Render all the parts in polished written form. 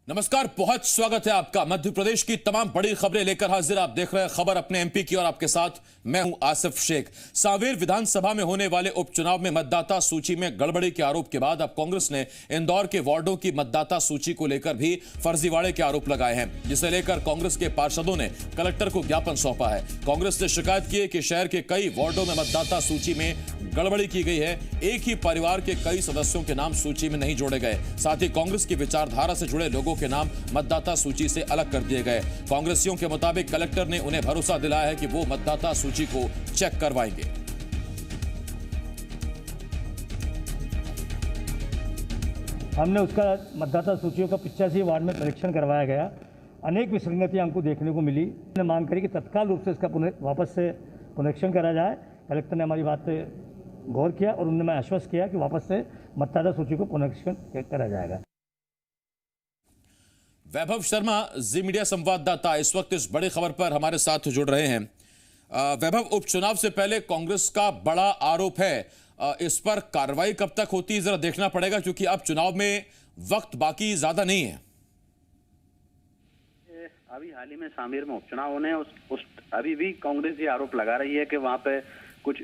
नमस्कार, बहुत स्वागत है आपका। मध्य प्रदेश की तमाम बड़ी खबरें लेकर हाजिर। आप देख रहे हैं खबर अपने एमपी की और आपके साथ मैं हूं आसिफ शेख। सांवेर विधानसभा में होने वाले उपचुनाव में मतदाता सूची में गड़बड़ी के आरोप के बाद अब कांग्रेस ने इंदौर के वार्डों की मतदाता सूची को लेकर भी फर्जीवाड़े के आरोप लगाए हैं, जिसे लेकर कांग्रेस के पार्षदों ने कलेक्टर को ज्ञापन सौंपा है। कांग्रेस ने शिकायत की है कि शहर के कई वार्डों में मतदाता सूची में गड़बड़ी की गई है। एक ही परिवार के कई सदस्यों के नाम सूची में नहीं जोड़े गए। साथ ही कांग्रेस की विचारधारा से जुड़े लोगों के नाम मतदाता सूची से अलग कर दिए गए। कांग्रेसियों के मुताबिक कलेक्टर ने उन्हें भरोसा दिलाया है कि वो मतदाता सूची को चेक करवाएंगे। हमने उसका मतदाता सूचियों का 85 वार्ड में परीक्षण करवाया गया। अनेक विसंगतियां हमको देखने को मिली। हमने मांग करी कि तत्काल रूप से इसका वापस से पुनरीक्षण करा जाए। कलेक्टर ने हमारी बात पे गौर किया और उन्होंने मैं आश्वस्त किया कि वापस से मतदाता सूची को पुनरीक्षण करा जाएगा। वैभव शर्मा, जी मीडिया संवाददाता, इस वक्त इस बड़ी खबर पर हमारे साथ जुड़ रहे हैं। वैभव, उपचुनाव से पहले कांग्रेस का बड़ा आरोप है, इस पर कार्रवाई कब तक होती है जरा देखना पड़ेगा, क्योंकि अब चुनाव में वक्त बाकी ज्यादा नहीं है। अभी हाल ही में सांवेर में उपचुनाव होने अभी भी कांग्रेस ये आरोप लगा रही है कि वहां पे कुछ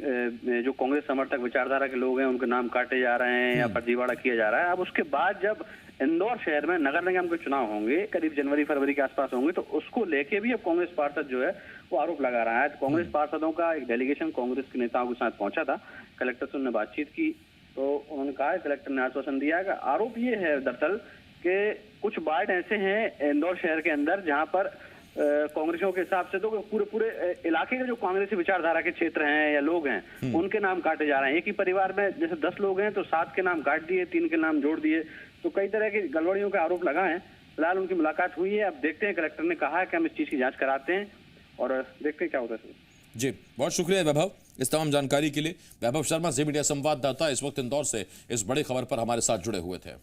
जो कांग्रेस समर्थक विचारधारा के लोग हैं उनके नाम काटे जा रहे हैं या फर्जीवाड़ा किया जा रहा है। अब उसके बाद जब इंदौर शहर में नगर निगम के चुनाव होंगे, करीब जनवरी फरवरी के आसपास होंगे, तो उसको लेके भी अब कांग्रेस पार्षद जो है वो आरोप लगा रहा है। कांग्रेस पार्षदों का एक डेलीगेशन कांग्रेस के नेताओं के साथ पहुंचा था। कलेक्टर से उन्होंने बातचीत की तो उन्होंने कहा, कलेक्टर ने आश्वासन दिया कि आरोप ये है दरअसल कि कुछ वार्ड ऐसे हैं इंदौर शहर के अंदर जहां पर कांग्रेसियों के हिसाब से तो पूरे इलाके के जो कांग्रेसी विचारधारा के क्षेत्र हैं या लोग हैं उनके नाम काटे जा रहे हैं। एक ही परिवार में जैसे 10 लोग हैं तो 7 के नाम काट दिए, 3 के नाम जोड़ दिए, तो कई तरह की गड़बड़ियों के आरोप लगाए हैं। फिलहाल उनकी मुलाकात हुई है। अब देखते हैं, कलेक्टर ने कहा है कि हम इस चीज की जांच कराते हैं और देखते हैं क्या होता है। जी, बहुत शुक्रिया वैभव इस तमाम जानकारी के लिए। वैभव शर्मा, जी मीडिया संवाददाता, इस वक्त इंदौर से इस बड़ी खबर पर हमारे साथ जुड़े हुए थे।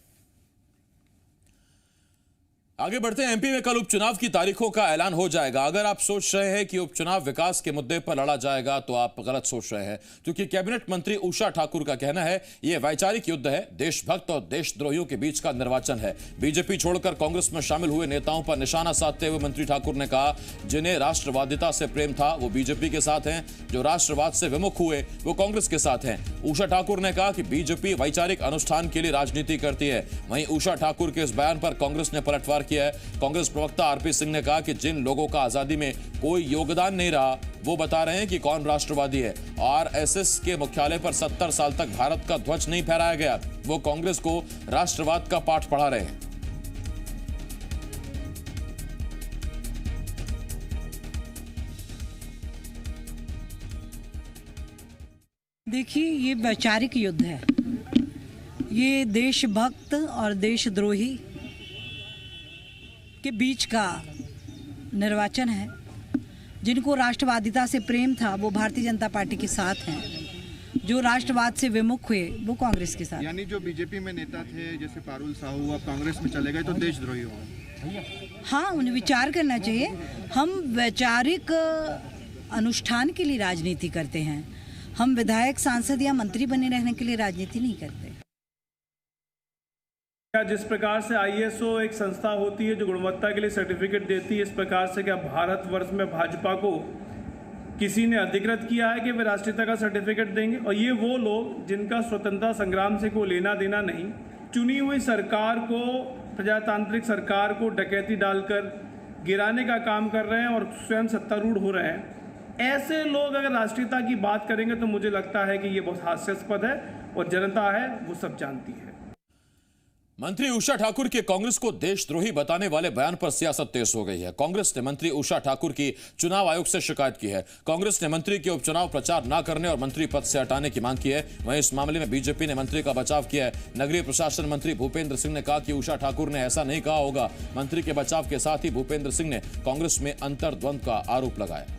आगे बढ़ते हैं। एमपी में कल उपचुनाव की तारीखों का ऐलान हो जाएगा। अगर आप सोच रहे हैं कि उपचुनाव विकास के मुद्दे पर लड़ा जाएगा तो आप गलत सोच रहे हैं, क्योंकि कैबिनेट मंत्री उषा ठाकुर का कहना है यह वैचारिक युद्ध है, देशभक्त और देशद्रोहियों के बीच का निर्वाचन है। बीजेपी छोड़कर कांग्रेस में शामिल हुए नेताओं पर निशाना साधते हुए मंत्री ठाकुर ने कहा, जिन्हें राष्ट्रवादिता से प्रेम था वो बीजेपी के साथ हैं, जो राष्ट्रवाद से विमुख हुए वो कांग्रेस के साथ हैं। उषा ठाकुर ने कहा कि बीजेपी वैचारिक अनुष्ठान के लिए राजनीति करती है। वहीं उषा ठाकुर के इस बयान पर कांग्रेस ने पलटवार किया है। कांग्रेस प्रवक्ता आरपी सिंह ने कहा कि जिन लोगों का आजादी में कोई योगदान नहीं रहा वो बता रहे हैं कि कौन राष्ट्रवादी है। आरएसएस के मुख्यालय पर 70 साल तक भारत का ध्वज नहीं फहराया गया, वो कांग्रेस को राष्ट्रवाद का पाठ पढ़ा रहे हैं। देखिए, ये वैचारिक युद्ध है। ये देशभक्त और देशद्रोही के बीच का निर्वाचन है। जिनको राष्ट्रवादिता से प्रेम था वो भारतीय जनता पार्टी के साथ हैं, जो राष्ट्रवाद से विमुख हुए वो कांग्रेस के साथ। यानी जो बीजेपी में नेता थे जैसे पारुल साहू अब कांग्रेस में चले गए तो देशद्रोही हो गए। हाँ, उन्हें विचार करना चाहिए। हम वैचारिक अनुष्ठान के लिए राजनीति करते हैं। हम विधायक, सांसद या मंत्री बने रहने के लिए राजनीति नहीं करते। जिस प्रकार से आईएसओ एक संस्था होती है जो गुणवत्ता के लिए सर्टिफिकेट देती है, इस प्रकार से क्या भारतवर्ष में भाजपा को किसी ने अधिकृत किया है कि वे राष्ट्रीयता का सर्टिफिकेट देंगे? और ये वो लोग जिनका स्वतंत्रता संग्राम से कोई लेना देना नहीं, चुनी हुई सरकार को, प्रजातांत्रिक सरकार को डकैती डालकर गिराने का काम कर रहे हैं और स्वयं सत्तारूढ़ हो रहे हैं। ऐसे लोग अगर राष्ट्रीयता की बात करेंगे तो मुझे लगता है कि ये बहुत हास्यास्पद है और जनता है वो सब जानती है। मंत्री उषा ठाकुर के कांग्रेस को देशद्रोही बताने वाले बयान पर सियासत तेज हो गई है। कांग्रेस ने मंत्री उषा ठाकुर की चुनाव आयोग से शिकायत की है। कांग्रेस ने मंत्री के उपचुनाव प्रचार न करने और मंत्री पद से हटाने की मांग की है। वहीं इस मामले में बीजेपी ने मंत्री का बचाव किया है। नगरीय प्रशासन मंत्री भूपेंद्र सिंह ने कहा कि उषा ठाकुर ने ऐसा नहीं कहा होगा। मंत्री के बचाव के साथ ही भूपेंद्र सिंह ने कांग्रेस में अंतर्द्वंद का आरोप लगाया।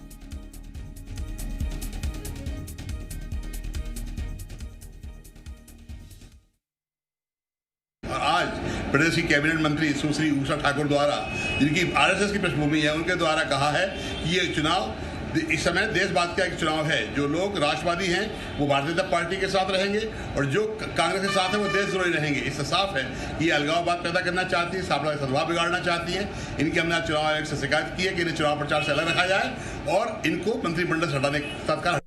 आज प्रदेश की कैबिनेट मंत्री सुश्री उषा ठाकुर द्वारा, जिनकी आरएसएस की पृष्ठभूमि है, उनके द्वारा कहा है कि ये चुनाव इस समय देशवाद का एक चुनाव है। जो लोग राष्ट्रवादी हैं वो भारतीय जनता पार्टी के साथ रहेंगे और जो कांग्रेस के साथ है वो देशद्रोही रहेंगे। इससे साफ है कि ये अलगाववाद पैदा करना चाहती है, सांप्रदायिक सद्भाव बिगाड़ना चाहती है। इनकी हमने चुनाव आयोग से शिकायत की है कि इन्हें चुनाव प्रचार से अलग रखा जाए और इनको मंत्रिमंडल से हटाने तत्काल।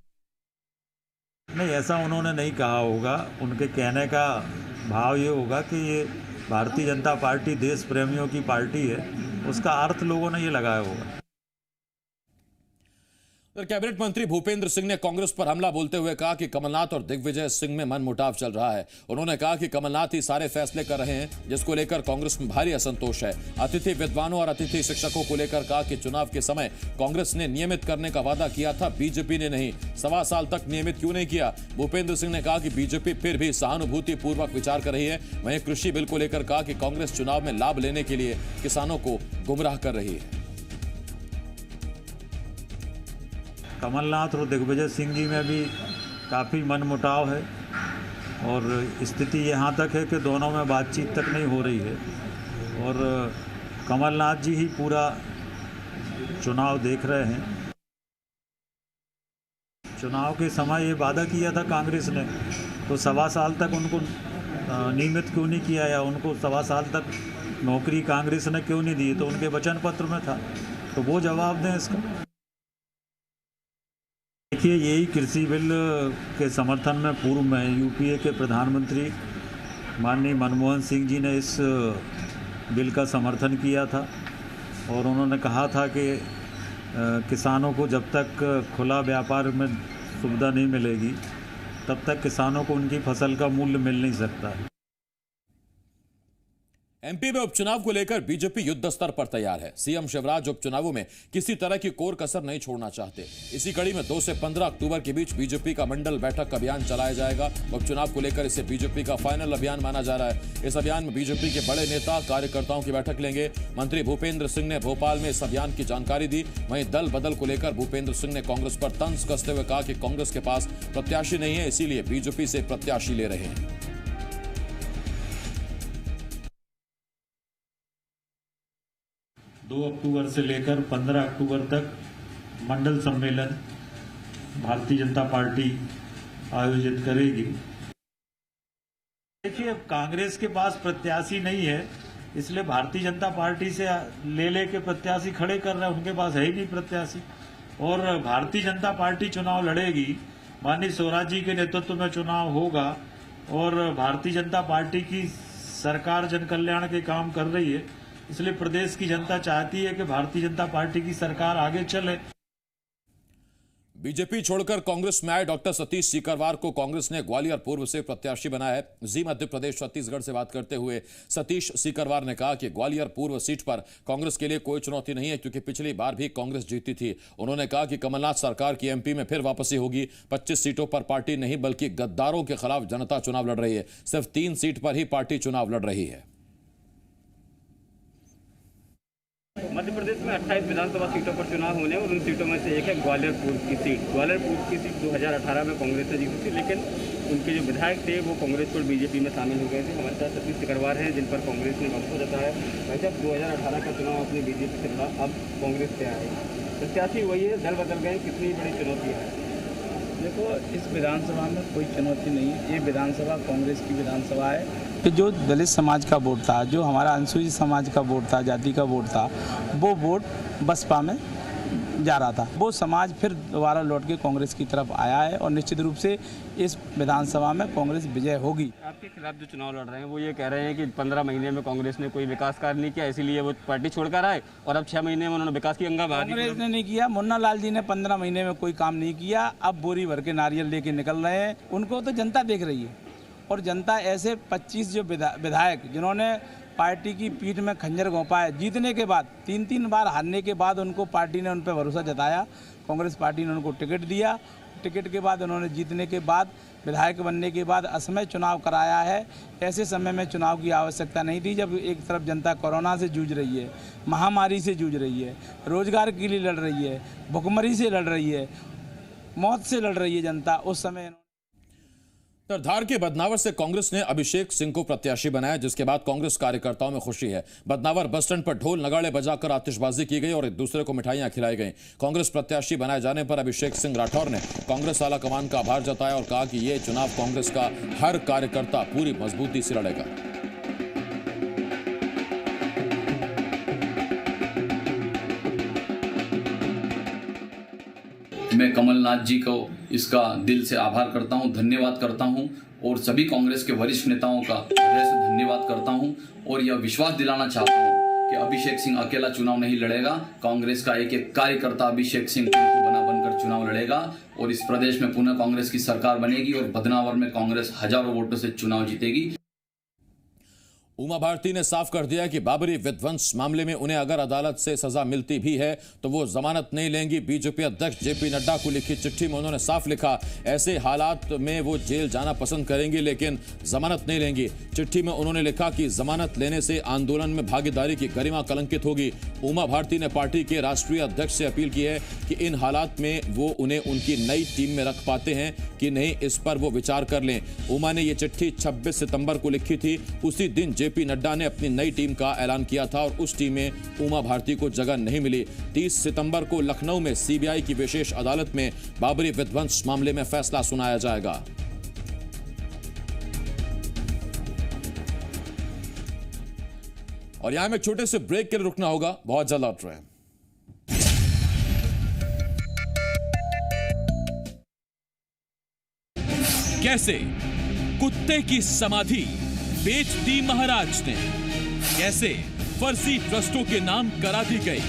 नहीं, ऐसा उन्होंने नहीं कहा होगा। उनके कहने का भाव ये होगा कि ये भारतीय जनता पार्टी देश प्रेमियों की पार्टी है, उसका अर्थ लोगों ने ये लगाया होगा। कैबिनेट मंत्री भूपेंद्र सिंह ने कांग्रेस पर हमला बोलते हुए कहा कि कमलनाथ और दिग्विजय सिंह में मनमुटाव चल रहा है। उन्होंने कहा कि कमलनाथ ही सारे फैसले कर रहे हैं, जिसको लेकर कांग्रेस में भारी असंतोष है। अतिथि विद्वानों और अतिथि शिक्षकों को लेकर कहा कि चुनाव के समय कांग्रेस ने नियमित करने का वादा किया था, बीजेपी ने नहीं। 1.25 साल तक नियमित क्यों नहीं किया? भूपेंद्र सिंह ने कहा कि बीजेपी फिर भी सहानुभूति पूर्वक विचार कर रही है। वहीं कृषि बिल को लेकर कहा कि कांग्रेस चुनाव में लाभ लेने के लिए किसानों को गुमराह कर रही है। कमलनाथ और दिग्विजय सिंह जी में भी काफ़ी मनमुटाव है और स्थिति यहाँ तक है कि दोनों में बातचीत तक नहीं हो रही है और कमलनाथ जी ही पूरा चुनाव देख रहे हैं। चुनाव के समय ये वादा किया था कांग्रेस ने, तो 1.25 साल तक उनको नियमित क्यों नहीं किया या उनको 1.25 साल तक नौकरी कांग्रेस ने क्यों नहीं दी? तो उनके वचन पत्र में था, तो वो जवाब दें इसका। देखिए, यही कृषि बिल के समर्थन में पूर्व में यूपीए के प्रधानमंत्री माननीय मनमोहन सिंह जी ने इस बिल का समर्थन किया था और उन्होंने कहा था कि किसानों को जब तक खुला व्यापार में सुविधा नहीं मिलेगी तब तक किसानों को उनकी फसल का मूल्य मिल नहीं सकता है। एमपी में उपचुनाव को लेकर बीजेपी युद्ध स्तर पर तैयार है। सीएम शिवराज उपचुनावों में किसी तरह की कोर कसर नहीं छोड़ना चाहते। इसी कड़ी में 2 से 15 अक्टूबर के बीच बीजेपी का मंडल बैठक अभियान चलाया जाएगा। उपचुनाव को लेकर इसे बीजेपी का फाइनल अभियान माना जा रहा है। इस अभियान में बीजेपी के बड़े नेता कार्यकर्ताओं की बैठक लेंगे। मंत्री भूपेंद्र सिंह ने भोपाल में इस अभियान की जानकारी दी। वहीं दल बदल को लेकर भूपेंद्र सिंह ने कांग्रेस पर तंज कसते हुए कहा कि कांग्रेस के पास प्रत्याशी नहीं है, इसीलिए बीजेपी से प्रत्याशी ले रहे हैं। 2 अक्टूबर से लेकर 15 अक्टूबर तक मंडल सम्मेलन भारतीय जनता पार्टी आयोजित करेगी। देखिए, अब कांग्रेस के पास प्रत्याशी नहीं है, इसलिए भारतीय जनता पार्टी से ले के प्रत्याशी खड़े कर रहे हैं। उनके पास है ही नहीं प्रत्याशी और भारतीय जनता पार्टी चुनाव लड़ेगी। माननीय स्वराज जी के नेतृत्व में चुनाव होगा और भारतीय जनता पार्टी की सरकार जन कल्याण के काम कर रही है, इसलिए प्रदेश की जनता चाहती है कि भारतीय जनता पार्टी की सरकार आगे चले। बीजेपी छोड़कर कांग्रेस में आए डॉक्टर सतीश सीकरवार को कांग्रेस ने ग्वालियर पूर्व से प्रत्याशी बनाया है। जी मध्य प्रदेश छत्तीसगढ़ से बात करते हुए सतीश सीकरवार ने कहा कि ग्वालियर पूर्व सीट पर कांग्रेस के लिए कोई चुनौती नहीं है, क्योंकि पिछली बार भी कांग्रेस जीती थी। उन्होंने कहा कि कमलनाथ सरकार की एमपी में फिर वापसी होगी। 25 सीटों पर पार्टी नहीं बल्कि गद्दारों के खिलाफ जनता चुनाव लड़ रही है। सिर्फ 3 सीट पर ही पार्टी चुनाव लड़ रही है। मध्य प्रदेश में 28 विधानसभा सीटों पर चुनाव होने और उन सीटों में से एक है ग्वालियर पूर्व की सीट। ग्वालियर पूर्व की सीट 2018 में कांग्रेस से जीती थी, लेकिन उनके जो विधायक थे वो कांग्रेस और बीजेपी में शामिल हो गए थे। हमारे साथ सतीश सीकरवार हैं, जिन पर कांग्रेस ने भरोसा जताया। वैसे 2018 का चुनाव अपने बीजेपी से लड़ा, अब कांग्रेस से आए, प्रत्याशी वही है, दल बदल गए, कितनी बड़ी चुनौती है? देखो, इस विधानसभा में कोई चुनौती नहीं है। ये विधानसभा कांग्रेस की विधानसभा है। कि जो दलित समाज का वोट था, जो हमारा अनुसूचित समाज का वोट था, जाति का वोट था, वो वोट बसपा में जा रहा था। वो समाज फिर दोबारा लौट के कांग्रेस की तरफ आया है और निश्चित रूप से इस विधानसभा में कांग्रेस विजय होगी। आपके खिलाफ जो चुनाव लड़ रहे हैं वो ये कह रहे हैं कि 15 महीने में कांग्रेस ने कोई विकास कार्य नहीं किया, इसीलिए वो पार्टी छोड़कर आए और अब 6 महीने में उन्होंने विकास की अंगा बहा दी। कांग्रेस ने नहीं किया, मुन्ना लाल जी ने 15 महीने में कोई काम नहीं किया। अब बोरी भर के नारियल लेके निकल रहे हैं। उनको तो जनता देख रही है और जनता ऐसे 25 जो विधायक जिन्होंने पार्टी की पीठ में खंजर घोंपा है, जीतने के बाद 3 बार हारने के बाद उनको पार्टी ने उन पर भरोसा जताया। कांग्रेस पार्टी ने उनको टिकट दिया। टिकट के बाद उन्होंने जीतने के बाद, विधायक बनने के बाद असमय चुनाव कराया है। ऐसे समय में चुनाव की आवश्यकता नहीं थी, जब एक तरफ जनता कोरोना से जूझ रही है, महामारी से जूझ रही है, रोजगार के लिए लड़ रही है, भुखमरी से लड़ रही है, मौत से लड़ रही है जनता। उस समय धार के बदनावर से कांग्रेस ने अभिषेक सिंह को प्रत्याशी बनाया, जिसके बाद कांग्रेस कार्यकर्ताओं में खुशी है। बदनावर बस स्टैंड पर ढोल नगाड़े बजाकर आतिशबाजी की गई और एक दूसरे को मिठाइयां खिलाई गई। कांग्रेस प्रत्याशी बनाए जाने पर अभिषेक सिंह राठौर ने कांग्रेस आला कमान का आभार जताया और कहा कि यह चुनाव कांग्रेस का हर कार्यकर्ता पूरी मजबूती से लड़ेगा। मैं कमलनाथ जी को इसका दिल से आभार करता हूं, धन्यवाद करता हूं और सभी कांग्रेस के वरिष्ठ नेताओं का हृदय से धन्यवाद करता हूं और यह विश्वास दिलाना चाहता हूं कि अभिषेक सिंह अकेला चुनाव नहीं लड़ेगा। कांग्रेस का एक एक कार्यकर्ता अभिषेक सिंह को बना बनकर चुनाव लड़ेगा और इस प्रदेश में पुनः कांग्रेस की सरकार बनेगी और बदनावर में कांग्रेस हजारों वोटों से चुनाव जीतेगी। उमा भारती ने साफ कर दिया कि बाबरी विध्वंस मामले में उन्हें अगर अदालत से सजा मिलती भी है तो वो जमानत नहीं लेंगी। बीजेपी अध्यक्ष जेपी नड्डा को लिखी चिट्ठी में उन्होंने साफ लिखा, ऐसे हालात में वो जेल जाना पसंद करेंगी लेकिन जमानत नहीं लेंगी। चिट्ठी में उन्होंने लिखा कि जमानत लेने से आंदोलन में भागीदारी की गरिमा कलंकित होगी। उमा भारती ने पार्टी के राष्ट्रीय अध्यक्ष से अपील की है कि इन हालात में वो उन्हें उनकी नई टीम में रख पाते हैं कि नहीं, इस पर वो विचार कर लें। उमा ने ये चिट्ठी 26 सितंबर को लिखी थी। उसी दिन जेपी नड्डा ने अपनी नई टीम का ऐलान किया था और उस टीम में उमा भारती को जगह नहीं मिली। 30 सितंबर को लखनऊ में सीबीआई की विशेष अदालत में बाबरी विध्वंस मामले में फैसला सुनाया जाएगा। और यहां में एक छोटे से ब्रेक के लिए रुकना होगा, बहुत जल्द लौट रहे हैं। कैसे कुत्ते की समाधि बेच दी महाराज ने, कैसे फर्जी ट्रस्टों के नाम करा दी गई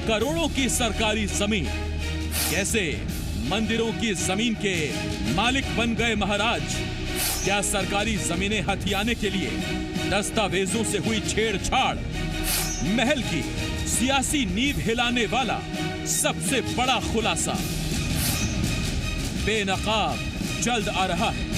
करोड़ों की सरकारी जमीन, कैसे मंदिरों की जमीन के मालिक बन गए महाराज। क्या सरकारी जमीनें हथियाने के लिए दस्तावेजों से हुई छेड़छाड़, महल की सियासी नींव हिलाने वाला सबसे बड़ा खुलासा बेनकाब जल्द आ रहा है।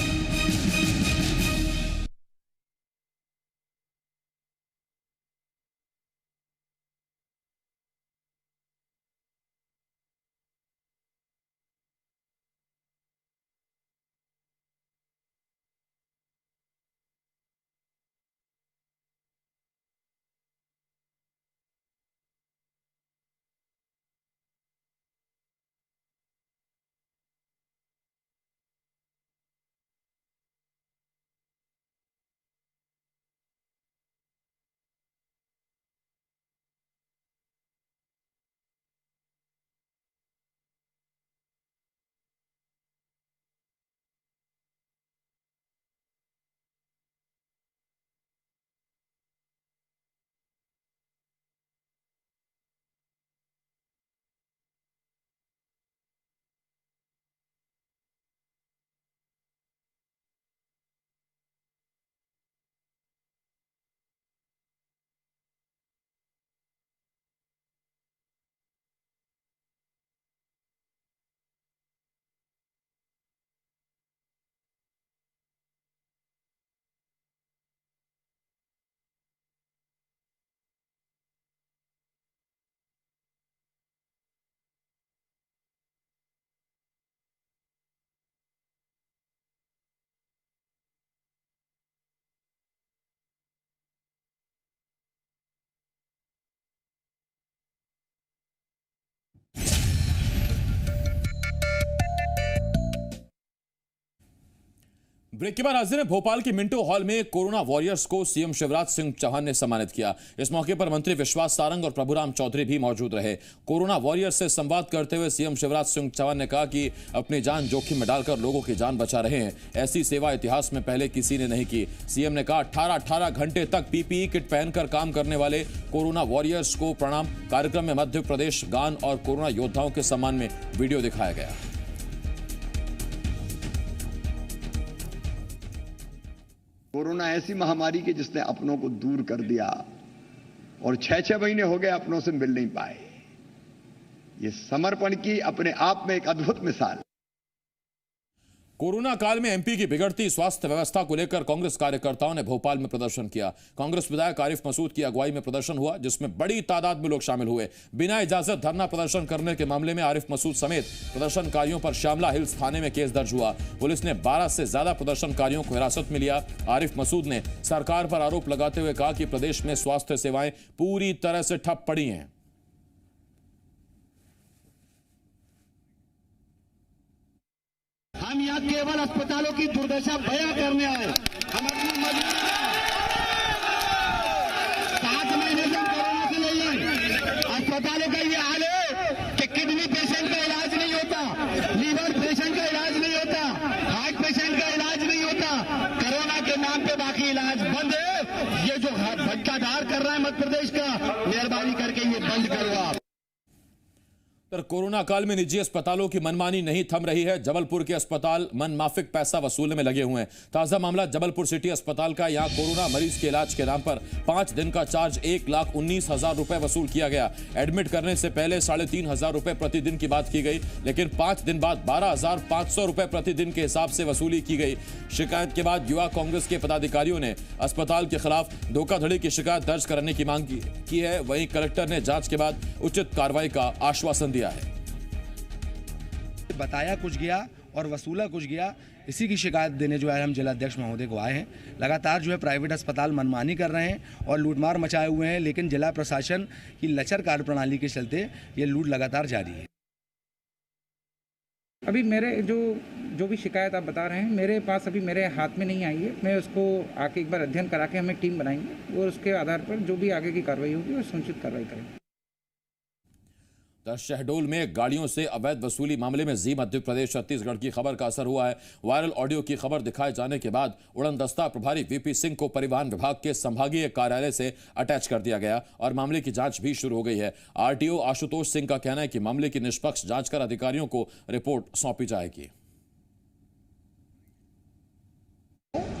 ब्रेक के बाद हाजिर है। भोपाल के मिंटो हॉल में कोरोना वॉरियर्स को सीएम शिवराज सिंह चौहान ने सम्मानित किया। इस मौके पर मंत्री विश्वास सारंग और प्रभुराम चौधरी भी मौजूद रहे। कोरोना वॉरियर्स से संवाद करते हुए सीएम शिवराज सिंह चौहान ने कहा कि अपनी जान जोखिम में डालकर लोगों की जान बचा रहे हैं। ऐसी सेवा इतिहास में पहले किसी ने नहीं की। सीएम ने कहा 18 घंटे तक पीपीई किट पहनकर काम करने वाले कोरोना वॉरियर्स को प्रणाम। कार्यक्रम में मध्य प्रदेश गान और कोरोना योद्धाओं के सम्मान में वीडियो दिखाया गया। कोरोना ऐसी महामारी की जिसने अपनों को दूर कर दिया और 6-6 महीने हो गए अपनों से मिल नहीं पाए। ये समर्पण की अपने आप में एक अद्भुत मिसाल। कोरोना काल में एमपी की बिगड़ती स्वास्थ्य व्यवस्था को लेकर कांग्रेस कार्यकर्ताओं ने भोपाल में प्रदर्शन किया। कांग्रेस विधायक आरिफ मसूद की अगुवाई में प्रदर्शन हुआ, जिसमें बड़ी तादाद में लोग शामिल हुए। बिना इजाजत धरना प्रदर्शन करने के मामले में आरिफ मसूद समेत प्रदर्शनकारियों पर श्यामला हिल्स थाने में केस दर्ज हुआ। पुलिस ने 12 से ज्यादा प्रदर्शनकारियों को हिरासत में लिया। आरिफ मसूद ने सरकार पर आरोप लगाते हुए कहा कि प्रदेश में स्वास्थ्य सेवाएं पूरी तरह से ठप पड़ी हैं। हम यहाँ केवल अस्पतालों की दुर्दशा बयां करने आए। हम अपनी मजबूरी 7 महीने से कोरोना से नहीं है। अस्पतालों का ये हाल है कि किडनी पेशेंट का इलाज नहीं होता, लीवर पेशेंट का इलाज नहीं होता, हार्ट पेशेंट का इलाज नहीं होता। कोरोना के नाम पे बाकी इलाज बंद है। ये जो भ्रष्टाचार कर रहा है मध्य प्रदेश का, मेहरबानी करके ये बंद करो आप। पर कोरोना काल में निजी अस्पतालों की मनमानी नहीं थम रही है। जबलपुर के अस्पताल मनमाफिक पैसा वसूलने में लगे हुए हैं। ताजा मामला जबलपुर सिटी अस्पताल का। यहां कोरोना मरीज के इलाज के नाम पर 5 दिन का चार्ज 1,19,000 रुपए वसूल किया गया। एडमिट करने से पहले 3,500 रुपए प्रतिदिन की बात की गई, लेकिन 5 दिन बाद 12,500 रुपए प्रतिदिन के हिसाब से वसूली की गई। शिकायत के बाद युवा कांग्रेस के पदाधिकारियों ने अस्पताल के खिलाफ धोखाधड़ी की शिकायत दर्ज करने की मांग की है। वहीं कलेक्टर ने जांच के बाद उचित कार्रवाई का आश्वासन दिया है। बताया कुछ गया और वसूला कुछ गया, इसी की शिकायत देने जो है हम जिलाध्यक्ष महोदय को आए हैं। लगातार जो है प्राइवेट अस्पताल मनमानी कर रहे हैं और लूटमार मचाए हुए हैं, लेकिन जिला प्रशासन की लचर कार्यप्रणाली के चलते ये लूट लगातार जारी है। अभी मेरे जो भी शिकायत आप बता रहे हैं मेरे पास अभी मेरे हाथ में नहीं आई है। मैं उसको आके एक बार अध्ययन करा के हम एक टीम बनाएंगे और उसके आधार पर जो भी आगे की कार्रवाई होगी वो सुनिश्चित कार्रवाई करेंगे। शहडोल में गाड़ियों से अवैध वसूली मामले में जी मध्य प्रदेश छत्तीसगढ़ की खबर का असर हुआ है। वायरल ऑडियो की खबर दिखाए जाने के बाद उड़न दस्ता प्रभारी वीपी सिंह को परिवहन विभाग के संभागीय कार्यालय से अटैच कर दिया गया और मामले की जांच भी शुरू हो गई है। आरटीओ आशुतोष सिंह का कहना है कि मामले की निष्पक्ष जांच कर अधिकारियों को रिपोर्ट सौंपी जाएगी।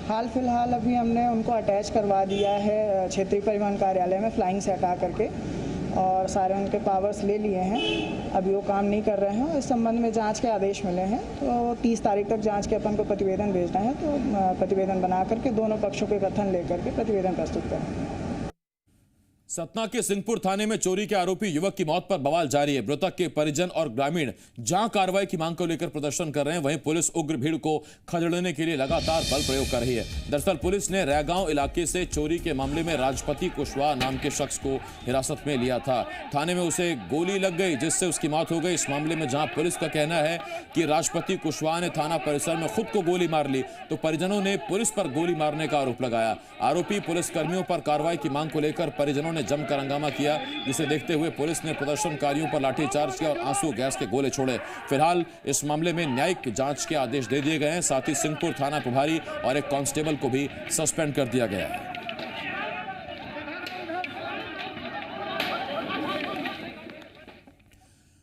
हाल फिलहाल अभी हमने उनको अटैच करवा दिया है क्षेत्रीय परिवहन कार्यालय में फ्लाइंग से हटा करके, और सारे उनके पावर्स ले लिए हैं। अभी वो काम नहीं कर रहे हैं। इस संबंध में जांच के आदेश मिले हैं, तो 30 तारीख तक जांच के अपन को प्रतिवेदन भेजना है, तो प्रतिवेदन बना करके दोनों पक्षों के कथन लेकर के प्रतिवेदन प्रस्तुत करेंगे। सतना के सिंहपुर थाने में चोरी के आरोपी युवक की मौत पर बवाल जारी है। मृतक के परिजन और ग्रामीण जहां कार्रवाई की मांग को लेकर प्रदर्शन कर रहे हैं, वहीं पुलिस उग्र भीड़ को खदेड़ने के लिए लगातार बल प्रयोग कर रही है। दरअसल पुलिस ने रैगांव इलाके से चोरी के मामले में राजपति कुशवाहा नाम के शख्स को हिरासत में लिया था। थाने में उसे गोली लग गई, जिससे उसकी मौत हो गई। इस मामले में जहां पुलिस का कहना है कि राजपति कुशवाहा ने थाना परिसर में खुद को गोली मार ली, तो परिजनों ने पुलिस पर गोली मारने का आरोप लगाया। आरोपी पुलिस कर्मियों पर कार्रवाई की मांग को लेकर परिजनों ने जमकर हंगामा किया, जिसे देखते हुए पुलिस ने प्रदर्शनकारियों पर लाठीचार्ज किया और आंसू गैस के गोले छोड़े। फिलहाल इस मामले में न्यायिक जांच के आदेश दे दिए गए हैं। साथ ही सिंहपुर थाना प्रभारी और एक कांस्टेबल को भी सस्पेंड कर दिया गया है।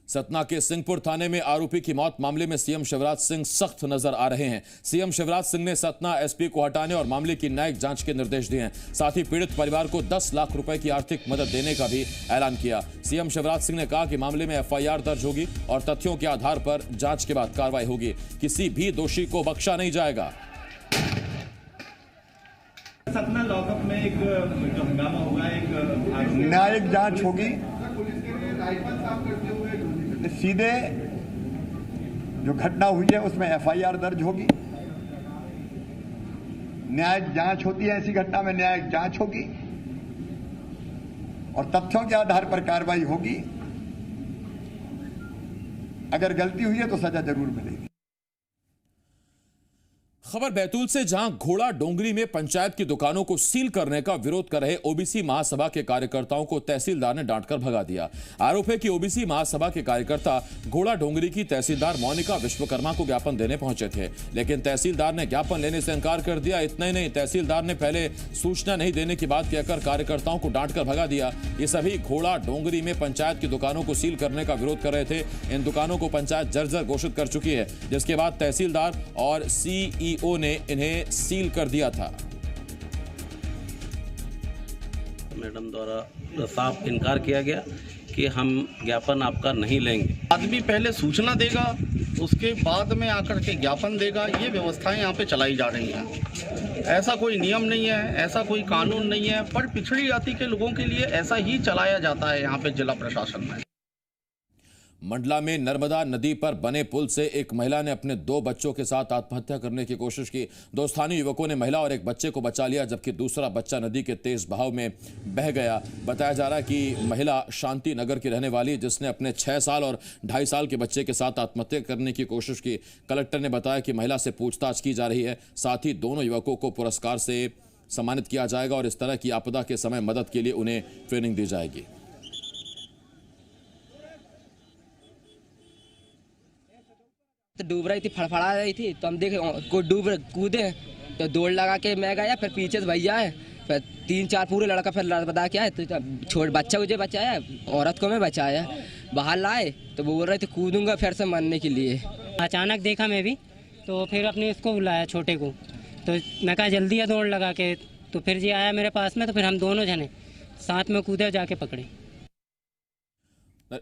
सतना के सिंहपुर थाने में आरोपी की मौत मामले में सीएम शिवराज सिंह सख्त नजर आ रहे हैं। सीएम शिवराज सिंह ने सतना एसपी को हटाने और मामले की न्यायिक जांच के निर्देश दिए हैं। साथ ही पीड़ित परिवार को 10 लाख रुपए की आर्थिक मदद देने का भी ऐलान किया। सीएम शिवराज सिंह ने कहा कि मामले में एफआईआर दर्ज होगी और तथ्यों के आधार पर जांच के बाद कार्रवाई होगी। किसी भी दोषी को बख्शा नहीं जाएगा। सतना लॉकअप में एक जो हंगामा हुआ, एक न्यायिक जांच होगी। सीधे जो घटना हुई है उसमें एफआईआर दर्ज होगी। न्यायिक जांच होती है, ऐसी घटना में न्यायिक जांच होगी और तथ्यों के आधार पर कार्रवाई होगी। अगर गलती हुई है तो सजा जरूर मिलेगी। खबर बैतूल से, जहां घोड़ा डोंगरी में पंचायत की दुकानों को सील करने का विरोध कर रहे ओबीसी महासभा के कार्यकर्ताओं को तहसीलदार ने डांटकर भगा दिया। आरोप है कि ओबीसी महासभा के कार्यकर्ता घोड़ा डोंगरी की तहसीलदार मोनिका विश्वकर्मा को ज्ञापन देने पहुंचे थे, लेकिन तहसीलदार ने ज्ञापन लेने से इंकार कर दिया। इतना ही नहीं, तहसीलदार ने पहले सूचना नहीं देने की बात कहकर कार्यकर्ताओं को डांटकर भगा दिया। ये सभी घोड़ा डोंगरी में पंचायत की दुकानों को सील करने का विरोध कर रहे थे। इन दुकानों को पंचायत जर्जर घोषित कर चुकी है, जिसके बाद तहसीलदार और सीईओ ने इन्हें सील कर दिया था। मैडम द्वारा साफ इनकार किया गया कि हम ज्ञापन आपका नहीं लेंगे। आदमी पहले सूचना देगा, उसके बाद में आकर के ज्ञापन देगा। ये व्यवस्थाएं यहाँ पे चलाई जा रही हैं। ऐसा कोई नियम नहीं है, ऐसा कोई कानून नहीं है, पर पिछड़ी जाति के लोगों के लिए ऐसा ही चलाया जाता है यहाँ पे जिला प्रशासन में। मंडला में नर्मदा नदी पर बने पुल से एक महिला ने अपने 2 बच्चों के साथ आत्महत्या करने की कोशिश की। 2 स्थानीय युवकों ने महिला और एक बच्चे को बचा लिया, जबकि दूसरा बच्चा नदी के तेज बहाव में बह गया। बताया जा रहा है कि महिला शांति नगर की रहने वाली, जिसने अपने 6 साल और 2.5 साल के बच्चे के साथ आत्महत्या करने की कोशिश की। कलेक्टर ने बताया कि महिला से पूछताछ की जा रही है। साथ ही दोनों युवकों को पुरस्कार से सम्मानित किया जाएगा और इस तरह की आपदा के समय मदद के लिए उन्हें ट्रेनिंग दी जाएगी। तो डूब रही थी, फड़फड़ा रही थी, तो हम देखे कोई कूदे, तो दौड़ लगा के मैं गया, फिर पीछे से भैया है, फिर 3-4 पूरे लड़का फिर बता के आए, तो छोड़ बच्चा मुझे बचाया, औरत को मैं बचाया, बाहर लाए तो वो बोल रहे थे कूदूंगा फिर से मरने के लिए। अचानक देखा मैं भी, तो फिर अपने इसको बुलाया छोटे को, तो मैं कहा जल्दी है दौड़ लगा के, तो फिर जी आया मेरे पास में, तो फिर हम दोनों जने साथ में कूदे जाके पकड़े।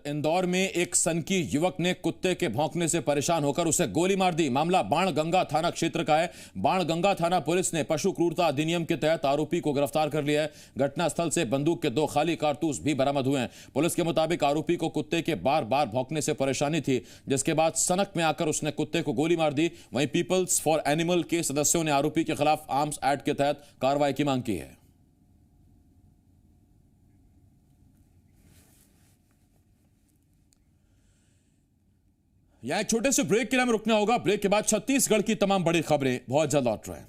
इंदौर में एक सनकी युवक ने कुत्ते के भौंकने से परेशान होकर उसे गोली मार दी। मामला बाणगंगा थाना क्षेत्र का है। बाणगंगा थाना पुलिस ने पशु क्रूरता अधिनियम के तहत आरोपी को गिरफ्तार कर लिया है। घटनास्थल से बंदूक के 2 खाली कारतूस भी बरामद हुए हैं। पुलिस के मुताबिक आरोपी को कुत्ते के बार बार भौंकने से परेशानी थी, जिसके बाद सनक में आकर उसने कुत्ते को गोली मार दी। वहीं पीपल्स फॉर एनिमल के सदस्यों ने आरोपी के खिलाफ आर्म्स एक्ट के तहत कार्रवाई की मांग की है। यहां एक छोटे से ब्रेक के लिए हमें रुकना होगा। ब्रेक के बाद छत्तीसगढ़ की तमाम बड़ी खबरें बहुत जल्द लौट रहे हैं।